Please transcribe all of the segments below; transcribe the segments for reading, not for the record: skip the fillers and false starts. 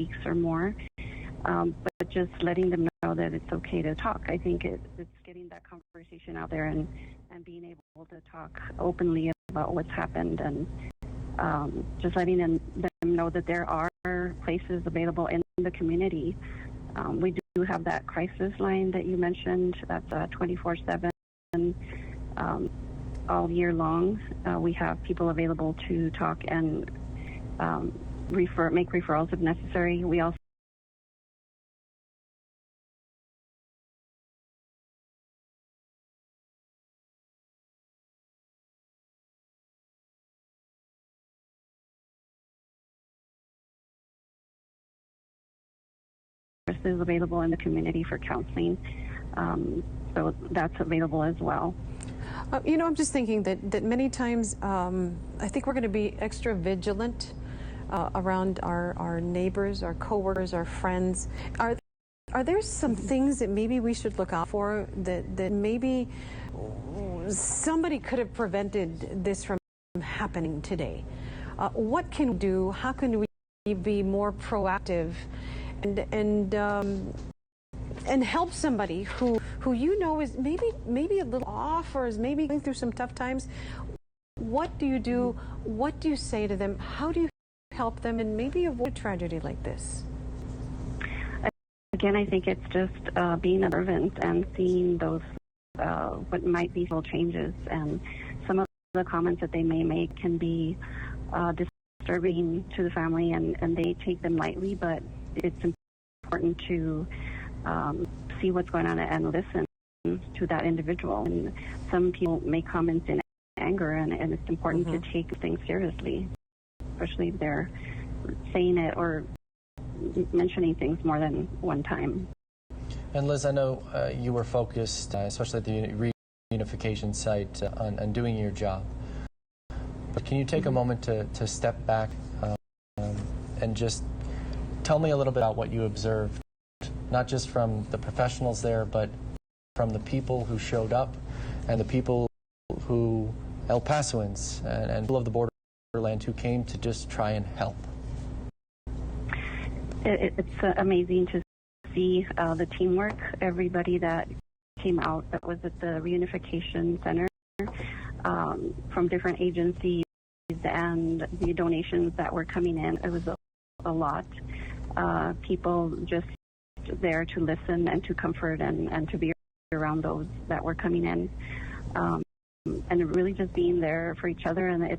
weeks or more. But just letting them know that it's okay to talk. I think it's getting that conversation out there and being able to talk openly about what's happened, and just letting them know that there are places available in the community. We do have that crisis line that you mentioned. That's 24/7 all year long. We have people available to talk and make referrals if necessary. We also is available in the community for counseling, so that's available as well. I'm just thinking that many times I think we're going to be extra vigilant around our neighbors, our coworkers, our friends. Are there some things that maybe we should look out for that maybe somebody could have prevented this from happening today? What can we do? How can we be more proactive and help somebody who is maybe a little off or is maybe going through some tough times? What do you do? What do you say to them? How do you help them and maybe avoid a tragedy like this? Again, I think it's just being observant and seeing those what might be little changes, and some of the comments that they may make can be disturbing to the family, and they take them lightly, but it's important to see what's going on and listen to that individual. And some people make comments in anger, and it's important to take things seriously, especially if they're saying it or mentioning things more than one time. And Liz, I know you were focused, especially at the reunification site, on doing your job. But can you take a moment to step back and just tell me a little bit about what you observed, not just from the professionals there, but from the people who showed up and the people who, El Pasoans and people of the borderland who came to just try and help? It's amazing to see the teamwork, everybody that came out that was at the reunification center from different agencies and the donations that were coming in. It was a lot. People just there to listen and to comfort and to be around those that were coming in, and really just being there for each other. And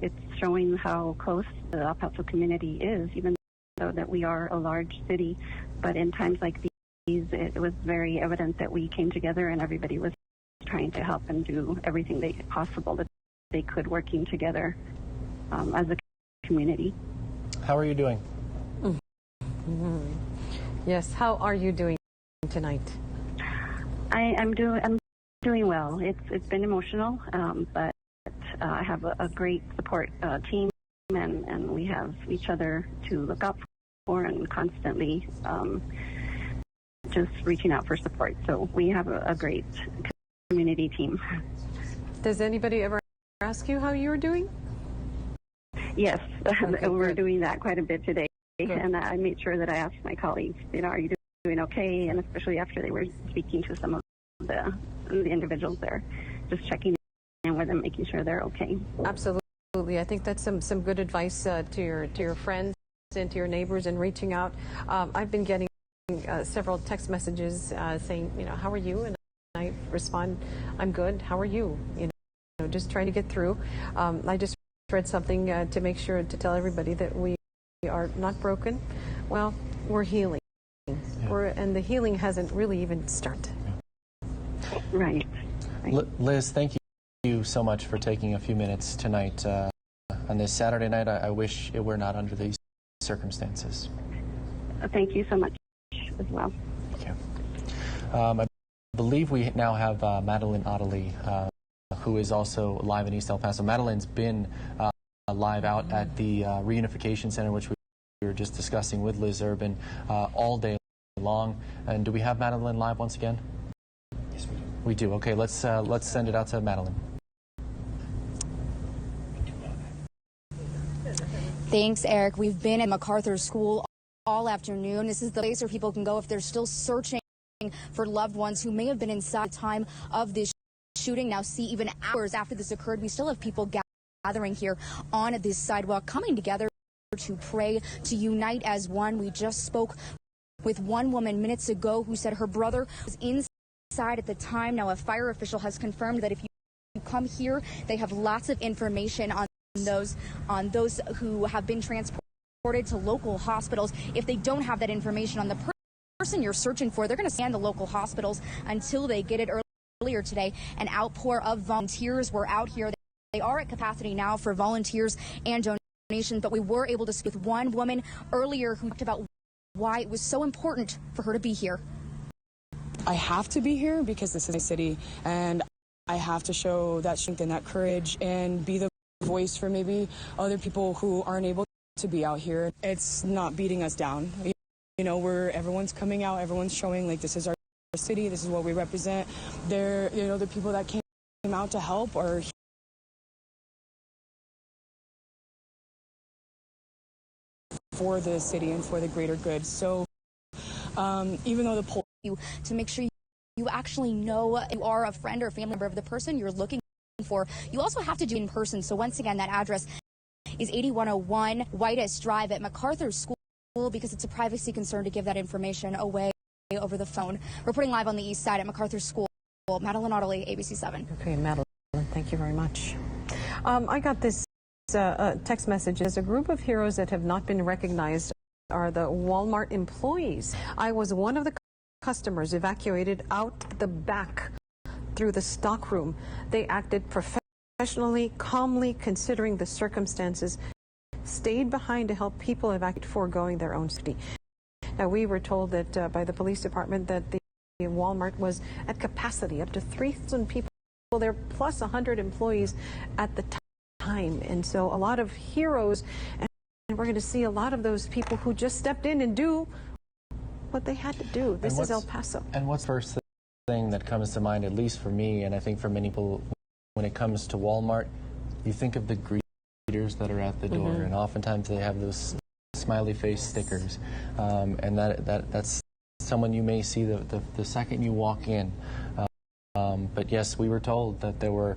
it's showing how close the El Paso community is, even though that we are a large city. But in times like these, it was very evident that we came together and everybody was trying to help and do everything possible that they could, working together as a community. How are you doing? Yes, how are you doing tonight? I'm doing well. It's been emotional, but I have a great support team, and we have each other to look out for and constantly just reaching out for support. So we have a great community team. Does anybody ever ask you how you're doing? Yes, okay, we're doing that quite a bit today. Good. And I made sure that I asked my colleagues, are you doing okay? And especially after they were speaking to some of the individuals there, just checking in with them, making sure they're okay. Absolutely. I think that's some good advice to your friends and to your neighbors and reaching out. I've been getting several text messages saying, how are you? And I respond, I'm good. How are you? Just trying to get through. I just read something to make sure to tell everybody that we are not broken. Well, we're healing. Yeah. And the healing hasn't really even started. Yeah. Right. Liz, thank you so much for taking a few minutes tonight on this Saturday night. I wish it were not under these circumstances. Thank you so much as well. Thank you. I believe we now have Madeline Ottilie, who is also live in East El Paso. Madeline's been live out at the reunification center, which we were just discussing with Liz Urban all day long. And do we have Madeline live once again? Yes, we do. We do. Okay, let's send it out to Madeline. Thanks, Eric. We've been at MacArthur School all afternoon. This is the place where people can go if they're still searching for loved ones who may have been inside at the time of this shooting. Now, see, even hours after this occurred, we still have people gathering here on this sidewalk, coming together to pray, to unite as one. We just spoke with one woman minutes ago who said her brother was inside at the time. Now, a fire official has confirmed that if you come here, they have lots of information on those who have been transported to local hospitals. If they don't have that information on the person you're searching for, they're going to scan the local hospitals until they get it. Earlier today, an outpour of volunteers were out here. They are at capacity now for volunteers and donations, but we were able to speak with one woman earlier who talked about why it was so important for her to be here. I have to be here because this is my city, and I have to show that strength and that courage and be the voice for maybe other people who aren't able to be out here. It's not beating us down. You know, everyone's coming out, everyone's showing like this is our city, this is what we represent. The people that came out to help are for the city and for the greater good. So even though the poll to make sure you actually know you are a friend or family member of the person you're looking for, you also have to do it in person. So once again, that address is 8101 Whitus Drive at MacArthur School, because it's a privacy concern to give that information away over the phone. Reporting live on the east side at MacArthur School, Madeline Otterly, ABC 7. Okay, Madeline, thank you very much. I got this text message. There's a group of heroes that have not been recognized are the Walmart employees. I was one of the customers evacuated out the back through the stockroom. They acted professionally, calmly, considering the circumstances, stayed behind to help people evacuate, foregoing their own safety. Now, we were told that by the police department that the Walmart was at capacity, up to 3,000 people there, plus 100 employees at the time. And so a lot of heroes, and we're going to see a lot of those people who just stepped in and do what they had to do. This is El Paso. And what's the first thing that comes to mind, at least for me, and I think for many people, when it comes to Walmart, you think of the greeters that are at the door, and oftentimes they have those smiley face stickers, and that's someone you may see the second you walk in. But yes, we were told that there were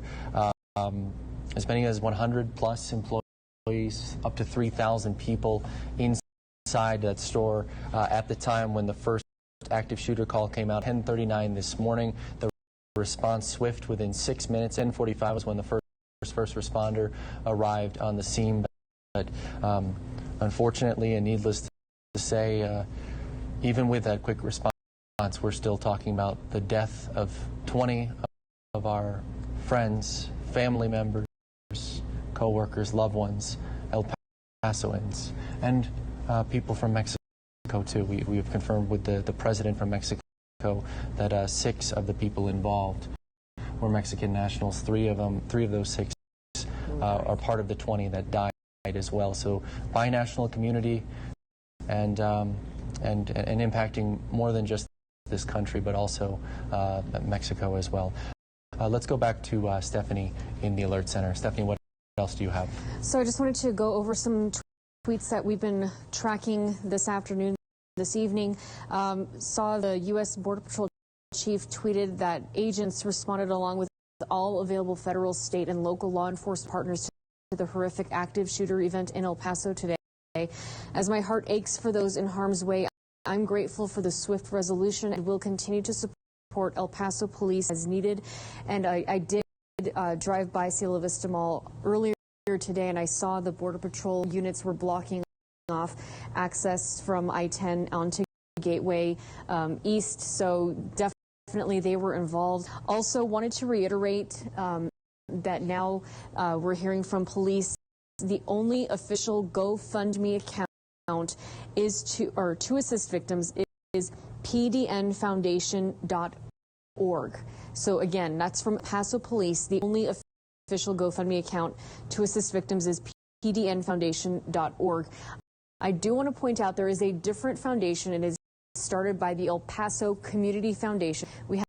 as many as 100 plus employees, up to 3,000 people inside that store at the time when the first active shooter call came out. 10:39 this morning, the response swift. Within 6 minutes. 10:45 was when the first responder arrived on the scene. But unfortunately, and needless to say, even with that quick response, we're still talking about the death of 20 of our friends, family members, co-workers, loved ones, El Pasoans, and people from Mexico too. We have confirmed with the president from Mexico that 6 of the people involved were Mexican nationals. 3 of those 6 are part of the 20 that died as well. So binational community, and impacting more than just this country, but also Mexico as well. Let's go back to Stephanie in the Alert Center. Stephanie, what else do you have? So I just wanted to go over some tweets that we've been tracking this afternoon, this evening. Saw the U.S. Border Patrol chief tweeted that agents responded along with all available federal, state, and local law enforcement partners to the horrific active shooter event in El Paso today. As my heart aches for those in harm's way, I'm grateful for the swift resolution and will continue to support El Paso police as needed. And I did drive by Cielo Vista Mall earlier today, and I saw the Border Patrol units were blocking off access from I-10 onto Gateway East, so definitely they were involved. Also wanted to reiterate that now we're hearing from police the only official GoFundMe account is to assist victims is pdnfoundation.org. So again, that's from Paso Police. The only official GoFundMe account to assist victims is pdnfoundation.org. I do want to point out there is a different foundation. It is started by the El Paso Community Foundation. We have